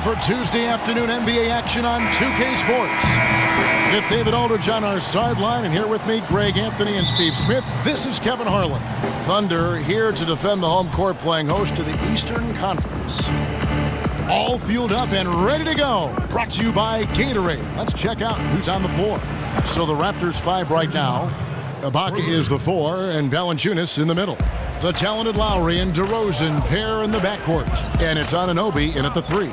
for Tuesday afternoon NBA action on 2K Sports. With David Aldridge on our sideline, and here with me, Greg Anthony and Steve Smith. This is Kevin Harlan. Thunder here to defend the home court, playing host to the Eastern Conference. All fueled up and ready to go. Brought to you by Gatorade. Let's check out who's on the floor. So the Raptors 5 right now. Ibaka is the 4, and Valanciunas in the middle. The talented Lowry and DeRozan pair in the backcourt. And it's Anunoby in at the 3.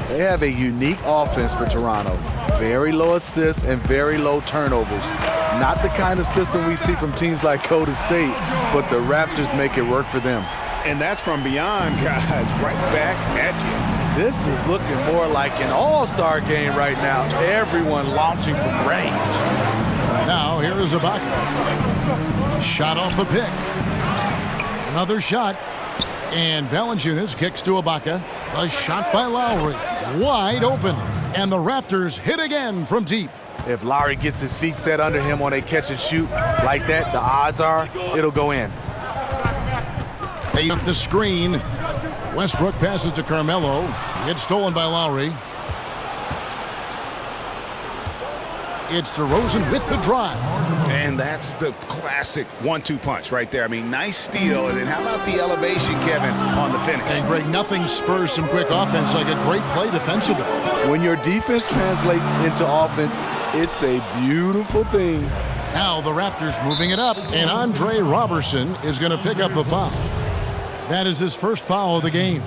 They have a unique offense for Toronto. Very low assists and very low turnovers. Not the kind of system we see from teams like Golden State, but the Raptors make it work for them. And that's from beyond, guys, right back at you. This is looking more like an all-star game right now. Everyone launching from range. Now here is Ibaka. Shot off the pick. Another shot. And Valanciunas kicks to Ibaka. A shot by Lowry. Wide open. And the Raptors hit again from deep. If Lowry gets his feet set under him on a catch and shoot like that, the odds are it'll go in. They up the screen. Westbrook passes to Carmelo. It's stolen by Lowry. It's DeRozan with the drive. And that's the classic 1-2 punch right there. I mean, nice steal. And then how about the elevation, Kevin, on the finish? And Greg, nothing spurs some quick offense like a great play defensively. When your defense translates into offense, it's a beautiful thing. Now the Raptors moving it up. And Andre Robertson is going to pick up the foul. That is his first foul of the game.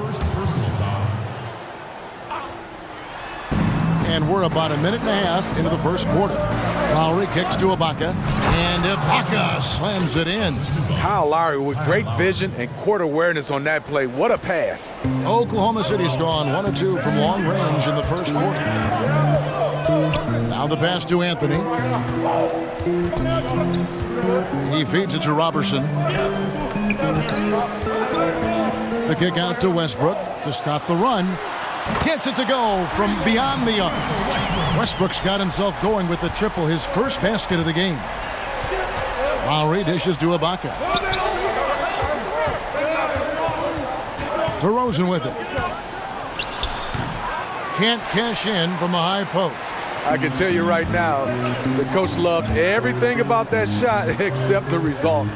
And we're about a minute and a half into the first quarter. Lowry kicks to Ibaka. And Ibaka slams it in. Kyle Lowry with great vision and court awareness on that play. What a pass. Oklahoma City's gone 1 of 2 from long range in the first quarter. Now the pass to Anthony. He feeds it to Robertson. The kick out to Westbrook to stop the run. Gets it to go from beyond the arc. Westbrook's got himself going with the triple, his first basket of the game. Lowry dishes to Ibaka. DeRozan with it. Can't cash in from the high post. I can tell you right now, the coach loved everything about that shot except the result.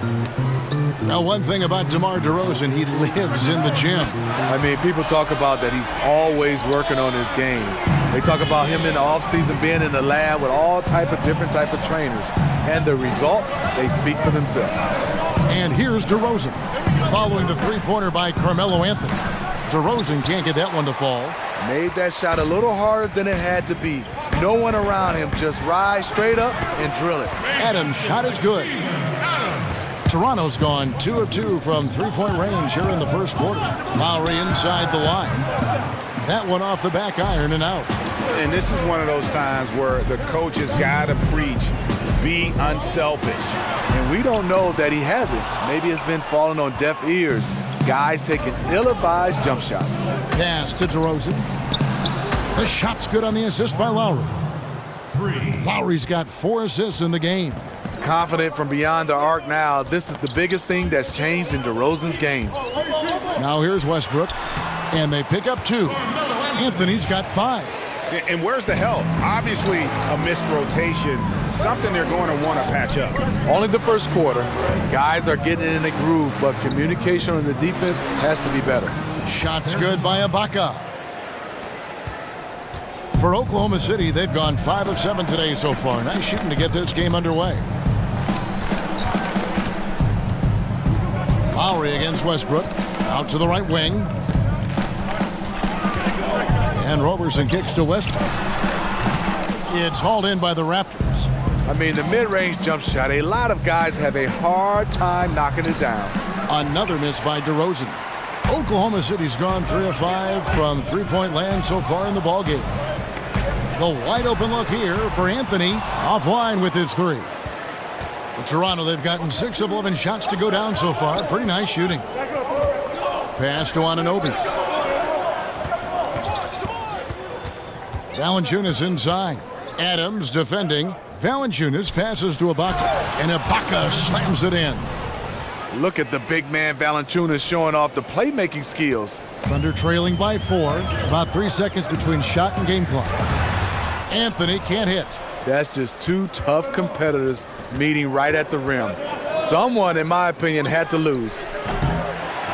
Now, one thing about DeMar DeRozan, he lives in the gym. I mean, people talk about that he's always working on his game. They talk about him in the offseason being in the lab with all different type of trainers. And the results, they speak for themselves. And here's DeRozan, following the three-pointer by Carmelo Anthony. DeRozan can't get that one to fall. Made that shot a little harder than it had to be. No one around him, just rise straight up and drill it. Adams' shot is good. Toronto's gone 2 of 2 from three-point range here in the first quarter. Lowry inside the line. That one off the back iron and out. And this is one of those times where the coach has got to preach, be unselfish. And we don't know that he hasn't. Maybe it's been falling on deaf ears. Guys taking ill-advised jump shots. Pass to DeRozan. The shot's good on the assist by Lowry. Lowry's got 4 assists in the game. Confident from beyond the arc now. This is the biggest thing that's changed in DeRozan's game. Now here's Westbrook, and they pick up 2. Anthony's got 5. And where's the help? Obviously a missed rotation, something they're going to want to patch up. Only the first quarter. Guys are getting in the groove, but communication on the defense has to be better. Shot's good by Ibaka. For Oklahoma City, they've gone 5 of 7 today so far. Nice shooting to get this game underway. Lowry against Westbrook. Out to the right wing. And Robertson kicks to Westbrook. It's hauled in by the Raptors. I mean, the mid-range jump shot, a lot of guys have a hard time knocking it down. Another miss by DeRozan. Oklahoma City's gone 3 of 5 from three-point land so far in the ballgame. The wide open look here for Anthony. Offline with his 3. For Toronto, they've gotten 6 of 11 shots to go down so far. Pretty nice shooting. Pass to Anunoby. Valanciunas inside. Adams defending. Valanciunas passes to Ibaka. And Ibaka slams it in. Look at the big man Valanciunas showing off the playmaking skills. Thunder trailing by 4. About 3 seconds between shot and game clock. Anthony can't hit. That's just two tough competitors meeting right at the rim. Someone, in my opinion, had to lose.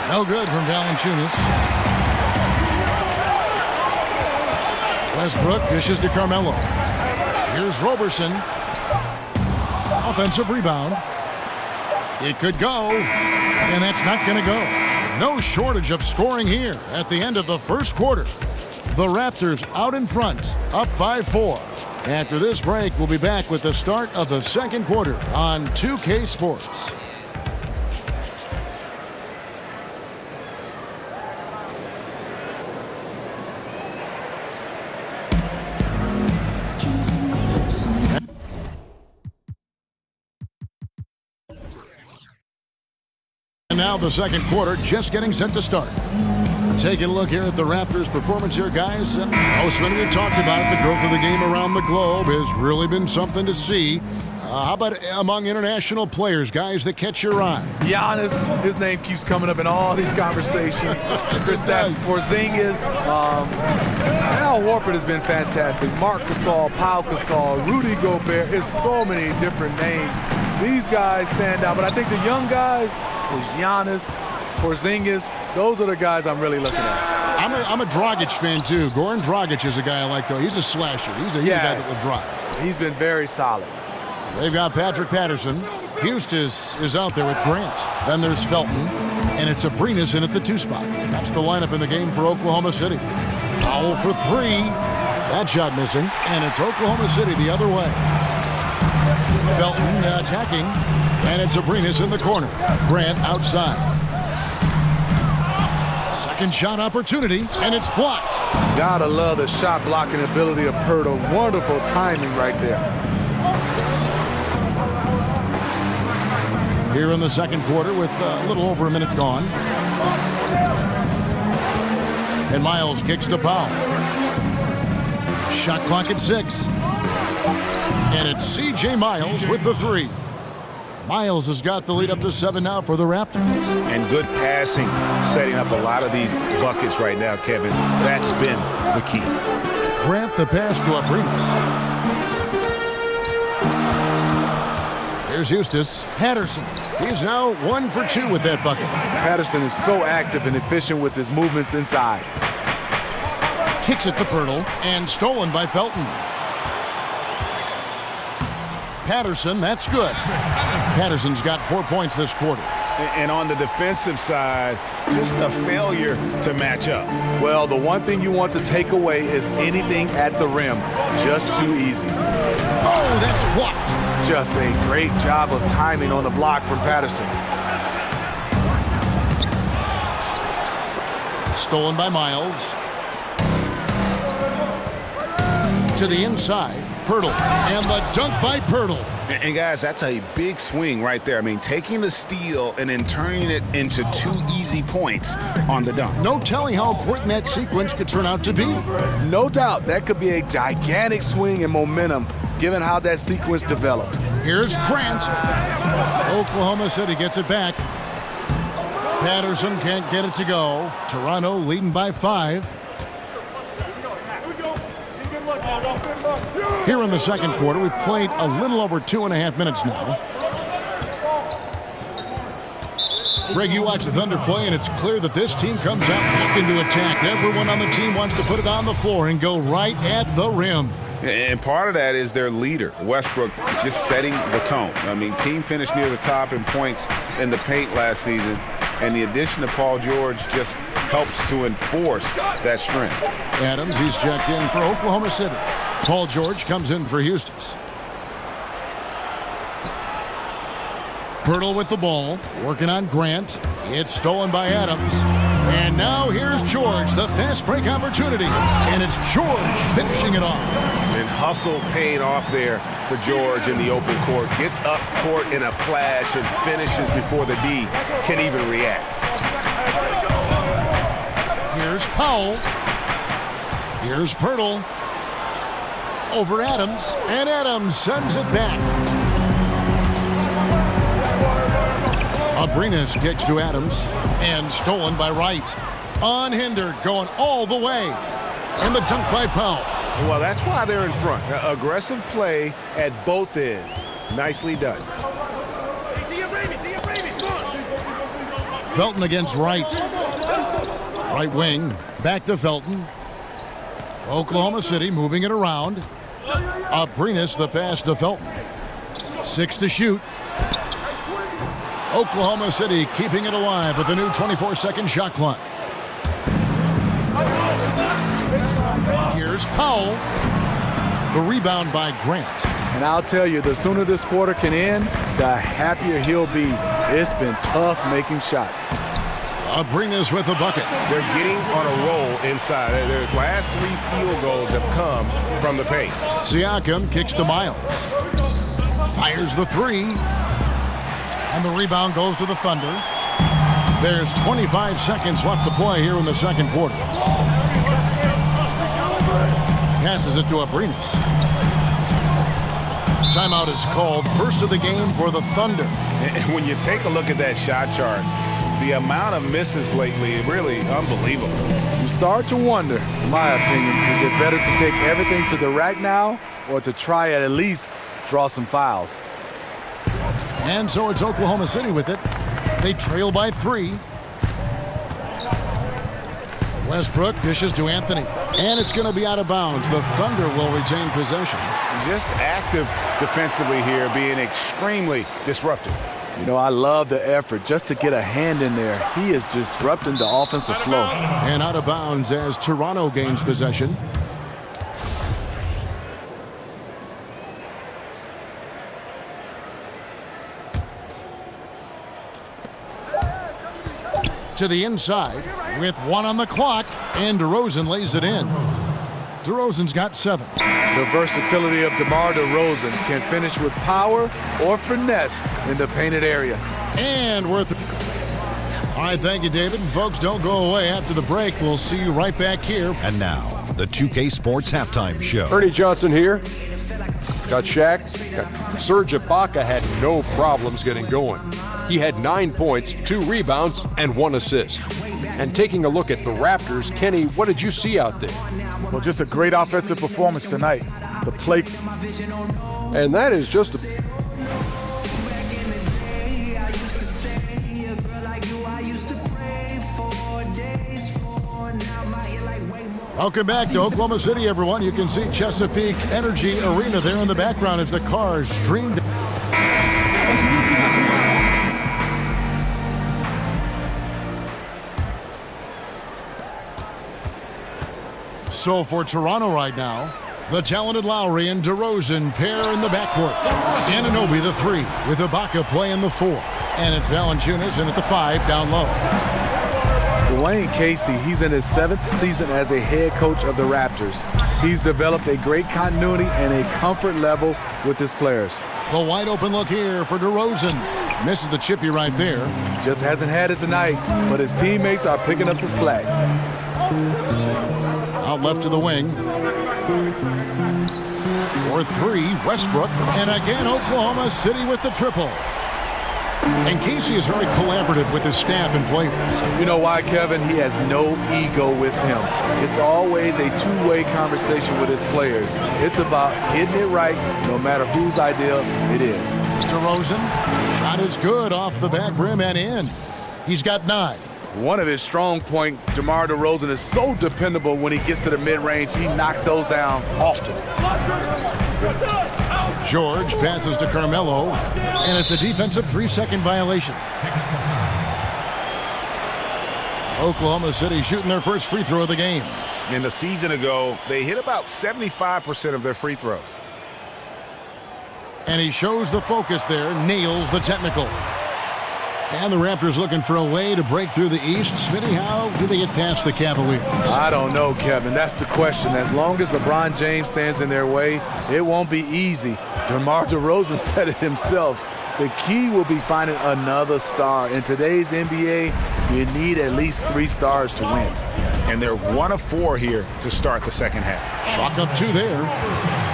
No good from Valanciunas. Westbrook dishes to Carmelo. Here's Roberson. Offensive rebound. It could go, and that's not going to go. No shortage of scoring here at the end of the first quarter. The Raptors out in front, up by 4. After this break, we'll be back with the start of the second quarter on 2K Sports. And now the second quarter just getting set to start. Taking a look here at the Raptors' performance here, guys. Many have talked about it. The growth of the game around the globe has really been something to see. How about among international players, guys that catch your eye? Giannis, his name keeps coming up in all these conversations. Kristaps Porzingis. Al Horford has been fantastic. Marc Gasol, Pau Gasol, Rudy Gobert. There's so many different names. These guys stand out, but I think the young guys is Giannis, Porzingis. Those are the guys I'm really looking at. I'm a Dragic fan, too. Goran Dragic is a guy I like, though. He's a slasher. He's a guy that will drive. He's been very solid. They've got Patrick Patterson. Eustace is out there with Grant. Then there's Felton. And it's Abrines in at the 2 spot. That's the lineup in the game for Oklahoma City. Powell for 3. That shot missing. And it's Oklahoma City the other way. Felton attacking. And it's Abrines in the corner. Grant outside. Second shot opportunity, and it's blocked. Gotta love the shot blocking ability of Pirtle. Wonderful timing right there. Here in the second quarter with a little over a minute gone. And Miles kicks to Powell. Shot clock at 6. And it's C.J. Miles with the 3. Miles has got the lead up to 7 now for the Raptors. And good passing, setting up a lot of these buckets right now, Kevin. That's been the key. Grant the pass to Abrines. Here's Eustace. Patterson. He's now 1 for 2 with that bucket. Patterson is so active and efficient with his movements inside. Kicks it to Pirtle and stolen by Felton. Patterson, that's good. Patterson's got 4 points this quarter. And on the defensive side, just a failure to match up. Well, the one thing you want to take away is anything at the rim. Just too easy. Oh, that's blocked. Just a great job of timing on the block from Patterson. Stolen by Miles. To the inside. Pirtle, and the dunk by Pirtle. And guys, that's a big swing right there. I mean, taking the steal and then turning it into 2 easy points on the dunk. No telling how important that sequence could turn out to be. No doubt, that could be a gigantic swing in momentum, given how that sequence developed. Here's Grant. Oklahoma City gets it back. Patterson can't get it to go. Toronto leading by 5. Here in the second quarter, we've played a little over 2.5 minutes now. Greg, you watch the Thunder play, and it's clear that this team comes out looking to attack. Everyone on the team wants to put it on the floor and go right at the rim. And part of that is their leader, Westbrook, just setting the tone. I mean, team finished near the top in points in the paint last season, and the addition of Paul George just helps to enforce that strength. Adams, he's checked in for Oklahoma City. Paul George comes in for Eustace. Pirtle with the ball, working on Grant. It's stolen by Adams. And now here's George, the fast break opportunity. And it's George finishing it off. And hustle paid off there for George in the open court. Gets up court in a flash and finishes before the D can even react. Here's Powell. Here's Pirtle. Over Adams, and Adams sends it back. Abrinas kicks to Adams and stolen by Wright. Unhindered, going all the way. And the dunk by Powell. Well, that's why they're in front. Aggressive play at both ends. Nicely done. Felton against Wright. Right wing, back to Felton. Oklahoma City moving it around. Abrinas the pass to Felton. 6 to shoot. Oklahoma City keeping it alive with the new 24-second shot clock. Here's Powell. The rebound by Grant. And I'll tell you, the sooner this quarter can end, the happier he'll be. It's been tough making shots. Abrinas with the bucket. They're getting on a roll inside. Their last 3 field goals have come from the paint. Siakam kicks to Miles. Fires the 3. And the rebound goes to the Thunder. There's 25 seconds left to play here in the second quarter. Passes it to Abrinas. Timeout is called. First of the game for the Thunder. And when you take a look at that shot chart, the amount of misses lately, really unbelievable. You start to wonder, in my opinion, is it better to take everything to the rack now or to try at least draw some fouls? And so it's Oklahoma City with it. They trail by 3. Westbrook dishes to Anthony. And it's going to be out of bounds. The Thunder will retain possession. Just active defensively here, being extremely disruptive. You know, I love the effort just to get a hand in there. He is disrupting the offensive flow. And out of bounds as Toronto gains possession. To the inside with 1 on the clock, and DeRozan lays it in. DeRozan's got 7. The versatility of DeMar DeRozan can finish with power or finesse in the painted area. And worth it. All right, thank you, David. And folks, don't go away after the break. We'll see you right back here. And now, the 2K Sports Halftime Show. Ernie Johnson here. Got Shaq. Serge Ibaka had no problems getting going. He had 9 points, 2 rebounds, and 1 assist. And taking a look at the Raptors, Kenny, what did you see out there? Well, just a great offensive performance tonight. The play. And that is just Welcome back to Oklahoma City, everyone. You can see Chesapeake Energy Arena there in the background as the cars streamed. So for Toronto right now, the talented Lowry and DeRozan pair in the backcourt. Anunoby the 3 with Ibaka playing the 4. And it's Valanciunas in at the 5 down low. Dwayne Casey, he's in his 7th season as a head coach of the Raptors. He's developed a great continuity and a comfort level with his players. The wide open look here for DeRozan. Misses the chippy right there. Just hasn't had it tonight, but his teammates are picking up the slack. Out left to the wing. For 3, Westbrook. And again, Oklahoma City with the triple. And Casey is very collaborative with his staff and players. You know why, Kevin? He has no ego with him. It's always a two-way conversation with his players. It's about getting it right, no matter whose idea it is. DeRozan, shot is good off the back rim and in. He's got 9. One of his strong points, DeMar DeRozan, is so dependable when he gets to the mid-range. He knocks those down often. George passes to Carmelo, and it's a defensive 3-second violation. Oklahoma City shooting their first free throw of the game. In the season ago, they hit about 75% of their free throws. And he shows the focus there, nails the technical. And the Raptors looking for a way to break through the East. Smitty, how do they get past the Cavaliers? I don't know, Kevin. That's the question. As long as LeBron James stands in their way, it won't be easy. DeMar DeRozan said it himself. The key will be finding another star. In today's NBA, you need at least 3 stars to win. And they're 1 of 4 here to start the second half. Chalk up 2 there.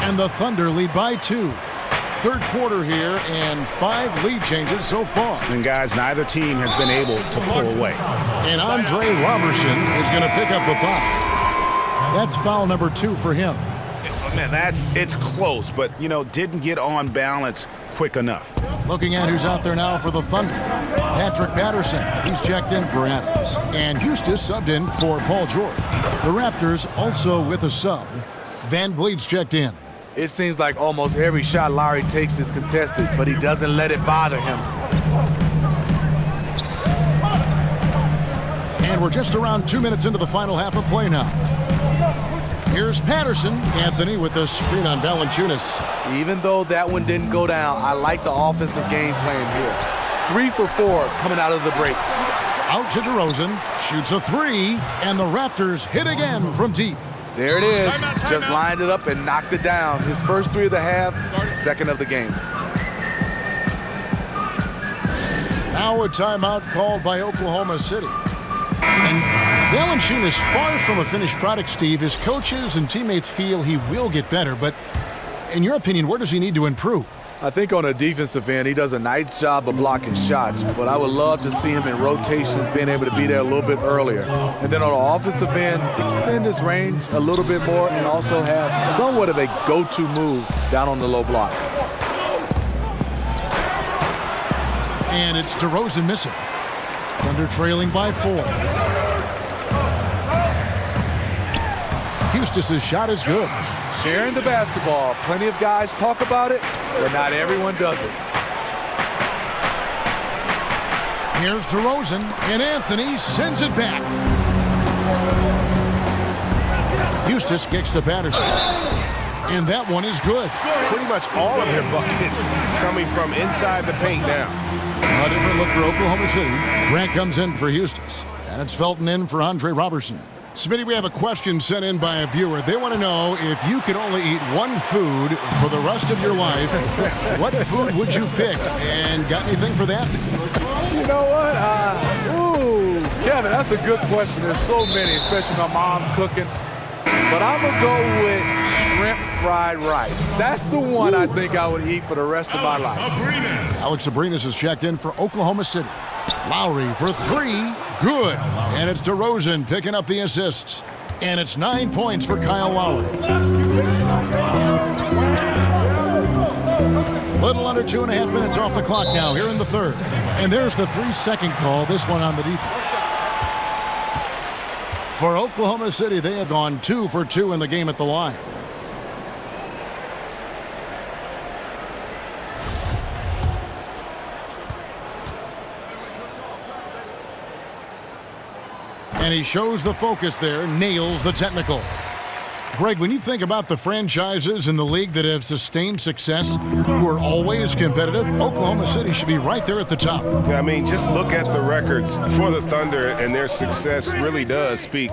And the Thunder lead by 2. third quarter here and 5 lead changes so far. And guys, neither team has been able to pull away. And Andre Robertson is going to pick up the foul. That's foul number 2 for him. Man, it's close, but, didn't get on balance quick enough. Looking at who's out there now for the Thunder. Patrick Patterson, he's checked in for Adams. And Eustace subbed in for Paul George. The Raptors also with a sub. Van Vliet's checked in. It seems like almost every shot Lowry takes is contested, but he doesn't let it bother him. And we're just around 2 minutes into the final half of play now. Here's Patterson. Anthony with the screen on Valanciunas. Even though that one didn't go down, I like the offensive game plan here. 3 for 4 coming out of the break. Out to DeRozan. Shoots a 3. And the Raptors hit again from deep. There it is. Just lined it up and knocked it down. His first 3 of the half, second of the game. Now a timeout called by Oklahoma City. And Valanciunas is far from a finished product, Steve. His coaches and teammates feel he will get better, but in your opinion, where does he need to improve? I think on a defensive end, he does a nice job of blocking shots, but I would love to see him in rotations, being able to be there a little bit earlier. And then on the offensive end, extend his range a little bit more and also have somewhat of a go-to move down on the low block. And it's DeRozan missing. Thunder trailing by 4. Eustace's shot is good. Sharing the basketball. Plenty of guys talk about it, but not everyone does it. Here's DeRozan, and Anthony sends it back. Eustace kicks to Patterson. And that one is good. Pretty much all of their buckets coming from inside the paint now. A different look for Oklahoma City. Grant comes in for Eustace. And it's Felton in for Andre Robertson. Smitty, we have a question sent in by a viewer. They want to know, if you could only eat one food for the rest of your life, what food would you pick? And got anything for that? You know what? Kevin, that's a good question. There's so many, especially my mom's cooking. But I'm going to go with shrimp fried rice. That's the one I think I would eat for the rest of my life. Alex Abrinas is checked in for Oklahoma City. Lowry for 3. Good. And it's DeRozan picking up the assists. And it's 9 points for Kyle Lowry. Little under 2.5 minutes off the clock now here in the third. And there's the 3-second call, this one on the defense. For Oklahoma City, they have gone 2 for 2 in the game at the line. And he shows the focus there, nails the technical. Greg, when you think about the franchises in the league that have sustained success, who are always competitive, Oklahoma City should be right there at the top. Yeah, I mean, just look at the records for the Thunder, and their success really does speak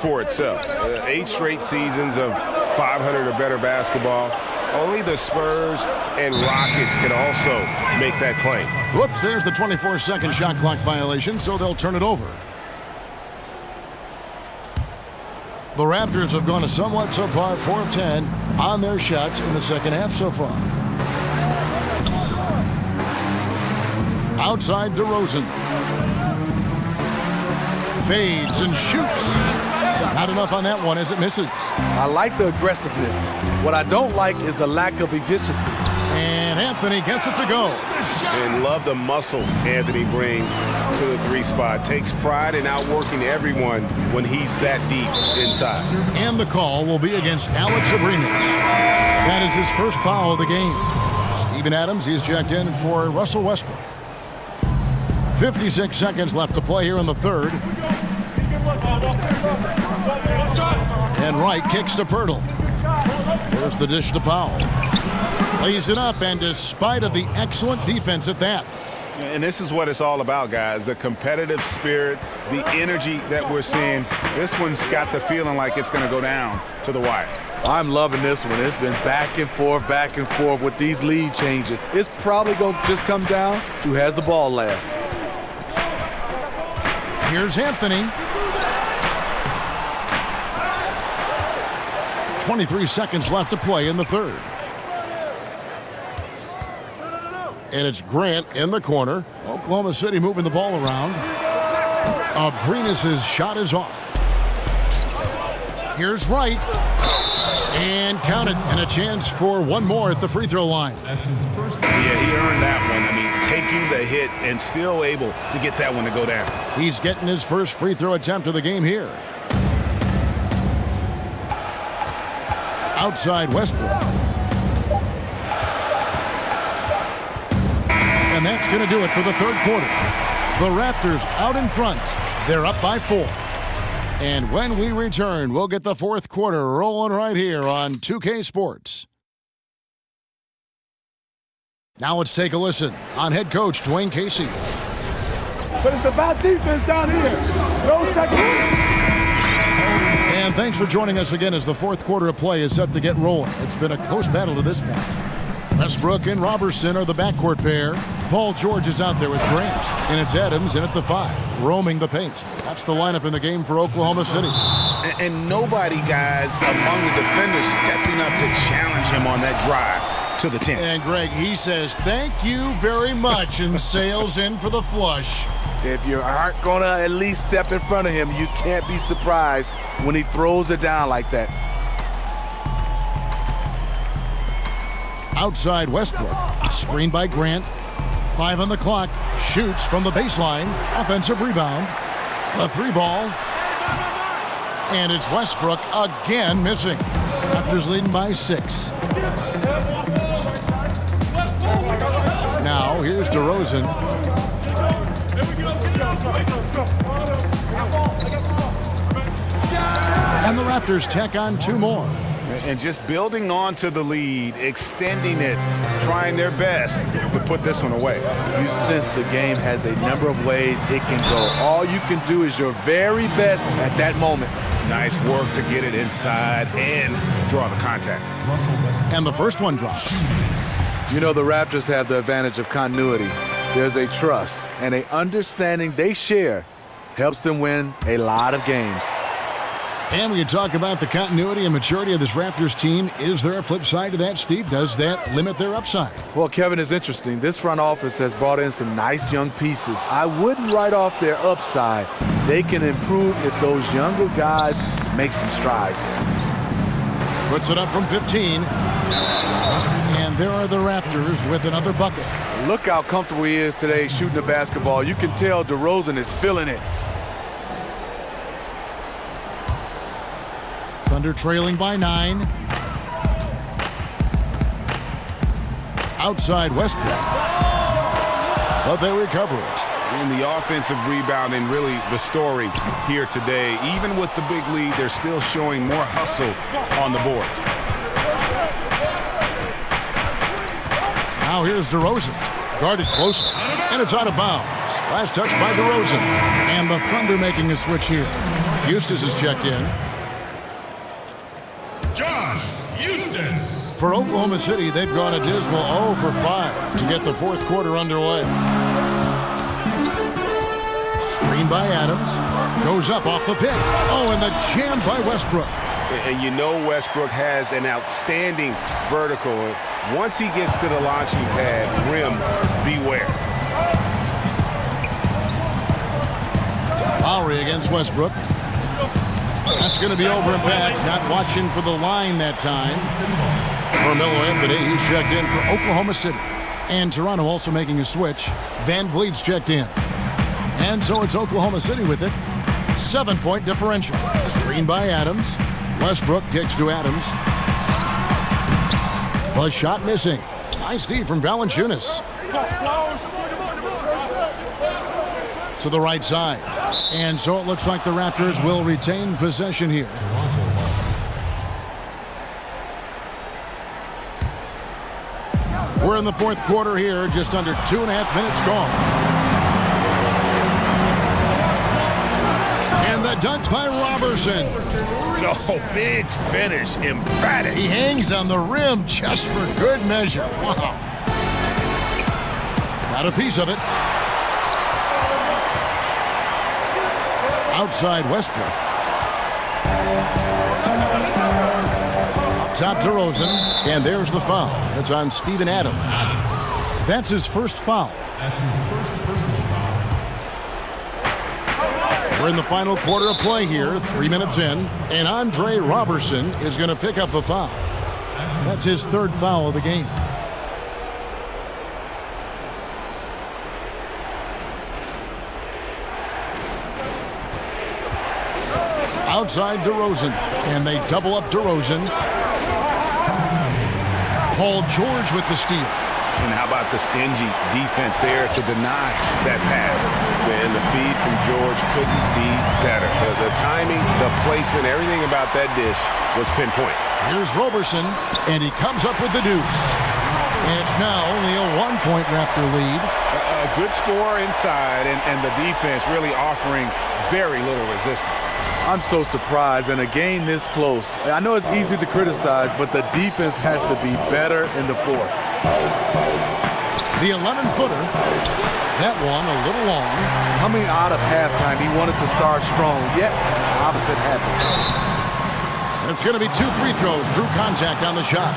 for itself. 8 straight seasons of 500 or better basketball. Only the Spurs and Rockets can also make that claim. Whoops, there's the 24-second shot clock violation, so they'll turn it over. The Raptors have gone a somewhat subpar 4 of 10 on their shots in the second half so far. Outside DeRozan. Fades and shoots. Not enough on that one as it misses. I like the aggressiveness. What I don't like is the lack of efficiency. And Anthony gets it to go. And love the muscle Anthony brings to the 3 spot. Takes pride in outworking everyone when he's that deep inside. And the call will be against Alex Abrinas. That is his first foul of the game. Steven Adams, he's checked in for Russell Westbrook. 56 seconds left to play here in the third. And Wright kicks to Pirtle. There's the dish to Powell. Lays it up, and despite of the excellent defense at that. And this is what it's all about, guys. The competitive spirit, the energy that we're seeing. This one's got the feeling like it's going to go down to the wire. I'm loving this one. It's been back and forth with these lead changes. It's probably going to just come down to who has the ball last. Here's Anthony. 23 seconds left to play in the third. And it's Grant in the corner. Oklahoma City moving the ball around. Abrinas' shot is off. Here's Wright. And count it. And a chance for one more at the free throw line. Yeah, he earned that one. I mean, taking the hit and still able to get that one to go down. He's getting his first free throw attempt of the game here. Outside Westbrook. And that's going to do it for the third quarter. The Raptors out in front. They're up by 4. And when we return, we'll get the fourth quarter rolling right here on 2K Sports. Now let's take a listen on head coach Dwayne Casey. But it's about defense down here. Those seconds. And thanks for joining us again as the fourth quarter of play is set to get rolling. It's been a close battle to this point. Westbrook and Robertson are the backcourt pair. Paul George is out there with Grant. And it's Adams in at the 5, roaming the paint. That's the lineup in the game for Oklahoma City. And nobody, guys, among the defenders stepping up to challenge him on that drive to the 10. And Greg, he says, thank you very much, and sails in for the flush. If you aren't going to at least step in front of him, you can't be surprised when he throws it down like that. Outside Westbrook, screened by Grant. 5 on the clock, shoots from the baseline, offensive rebound. A 3-ball. And it's Westbrook again missing. Raptors leading by 6. Now here's DeRozan. And the Raptors tack on 2 more. And just building on to the lead, extending it, trying their best to put this one away. You sense the game has a number of ways it can go. All you can do is your very best at that moment. Nice work to get it inside and draw the contact. And the first one drops. You know, the Raptors have the advantage of continuity. There's a trust and an understanding they share helps them win a lot of games. And when you talk about the continuity and maturity of this Raptors team, is there a flip side to that, Steve? Does that limit their upside? Well, Kevin, it's interesting. This front office has brought in some nice young pieces. I wouldn't write off their upside. They can improve if those younger guys make some strides. Puts it up from 15. And there are the Raptors with another bucket. Look how comfortable he is today shooting the basketball. You can tell DeRozan is feeling it. Thunder trailing by 9. Outside Westbrook. But they recover it. And the offensive rebounding, really the story here today. Even with the big lead, they're still showing more hustle on the board. Now here's DeRozan. Guarded closely. And it's out of bounds. Last touch by DeRozan. And the Thunder making a switch here. Eustace is checked in. For Oklahoma City, they've gone a dismal 0 for 5 to get the fourth quarter underway. Screen by Adams. Goes up off the pick. Oh, and the jam by Westbrook. And you know Westbrook has an outstanding vertical. Once he gets to the launching pad, rim, beware. Lowry against Westbrook. That's going to be over and back. Not watching for the line that time. Carmelo Anthony, he's checked in for Oklahoma City. And Toronto also making a switch. Van Vliet's checked in. And so it's Oklahoma City with it. 7-point differential. Screen by Adams. Westbrook kicks to Adams. The shot missing. Nice D from Valanciunas. To the right side. And so it looks like the Raptors will retain possession here. We're in the fourth quarter here, just under 2.5 minutes gone. And the dunk by Robertson. Oh, big finish, emphatic. He hangs on the rim just for good measure. Wow. Got a piece of it. Outside Westbrook. Up top DeRozan, and there's the foul. It's on Steven Adams. That's his first foul. That's his first personal foul. We're in the final quarter of play here, 3 minutes in, and Andre Robertson is going to pick up the foul. That's his third foul of the game. Outside DeRozan, and they double up DeRozan. Paul George with the steal. And how about the stingy defense there to deny that pass? And the feed from George couldn't be better. The timing, the placement, everything about that dish was pinpoint. Here's Robertson, and he comes up with the deuce. And it's now only a 1-point Raptor lead. A good score inside, and the defense really offering very little resistance. I'm so surprised in a game this close. I know it's easy to criticize, but the defense has to be better in the fourth. The 11-footer. That one a little long. Coming out of halftime, he wanted to start strong, yet the opposite happened. And it's going to be 2 free throws. Drew contact on the shot.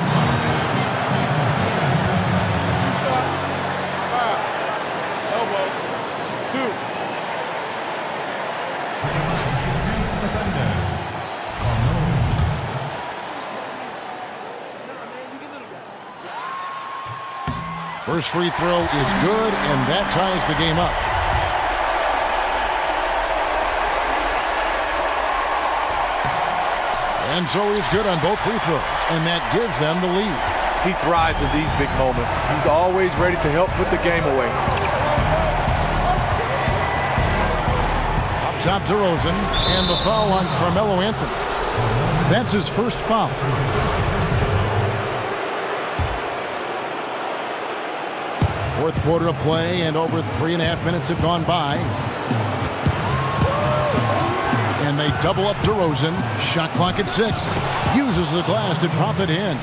First free throw is good, and that ties the game up. And so he's good on both free throws, and that gives them the lead. He thrives in these big moments. He's always ready to help put the game away. Up top, DeRozan, and the foul on Carmelo Anthony. That's his first foul. Fourth quarter of play, and over 3.5 minutes have gone by. And they double up DeRozan. Shot clock at 6. Uses the glass to drop it in.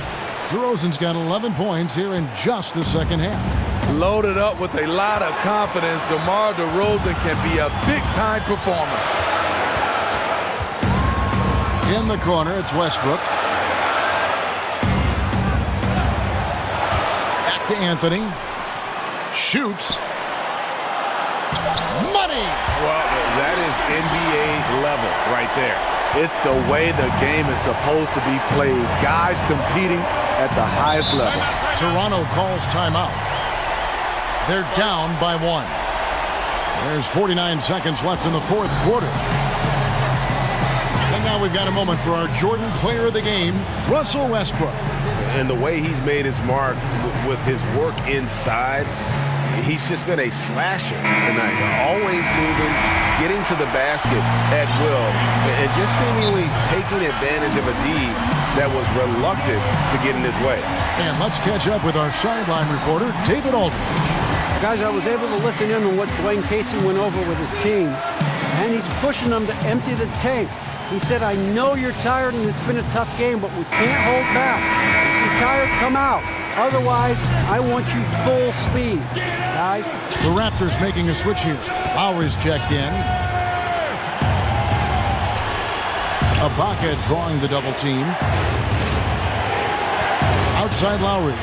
DeRozan's got 11 points here in just the second half. Loaded up with a lot of confidence, DeMar DeRozan can be a big-time performer. In the corner, it's Westbrook. Back to Anthony. Shoots. Money! Well, that is NBA level right there. It's the way the game is supposed to be played. Guys competing at the highest level. Toronto calls timeout. They're down by 1. There's 49 seconds left in the fourth quarter. And now we've got a moment for our Jordan Player of the Game, Russell Westbrook. And the way he's made his mark with his work inside, he's just been a slasher tonight. Always moving, getting to the basket at will, and just seemingly taking advantage of a D that was reluctant to get in his way. And let's catch up with our sideline reporter, David Aldridge. Guys, I was able to listen in on what Dwayne Casey went over with his team, and he's pushing them to empty the tank. He said, I know you're tired and it's been a tough game, but we can't hold back. If you're tired, come out. Otherwise, I want you full speed, guys. The Raptors making a switch here. Lowry's checked in. Ibaka drawing the double team. Outside Lowry.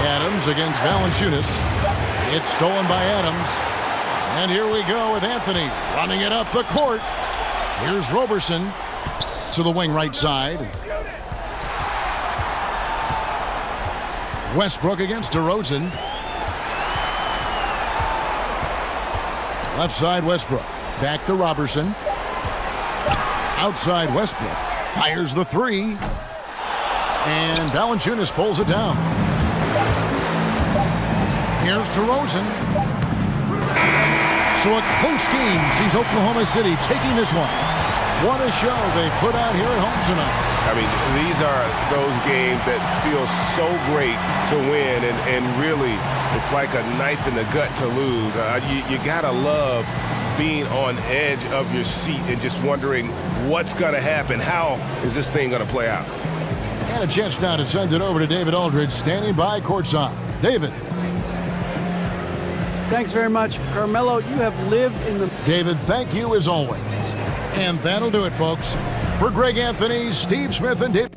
Adams against Valanciunas. It's stolen by Adams. And here we go with Anthony running it up the court. Here's Robertson to the wing right side. Westbrook against DeRozan. Left side Westbrook. Back to Robertson. Outside Westbrook. Fires the 3. And Valanciunas pulls it down. Here's DeRozan. So a close game sees Oklahoma City taking this one. What a show they put out here at home tonight. I mean, these are those games that feel so great to win, and really, it's like a knife in the gut to lose. You gotta love being on edge of your seat and just wondering what's gonna happen. How is this thing gonna play out? And a chance now to send it over to David Aldridge, standing by courtside. David. Thanks very much. Carmelo, you have lived in the... David, thank you as always. And that'll do it, folks. For Greg Anthony, Steve Smith, and Dave...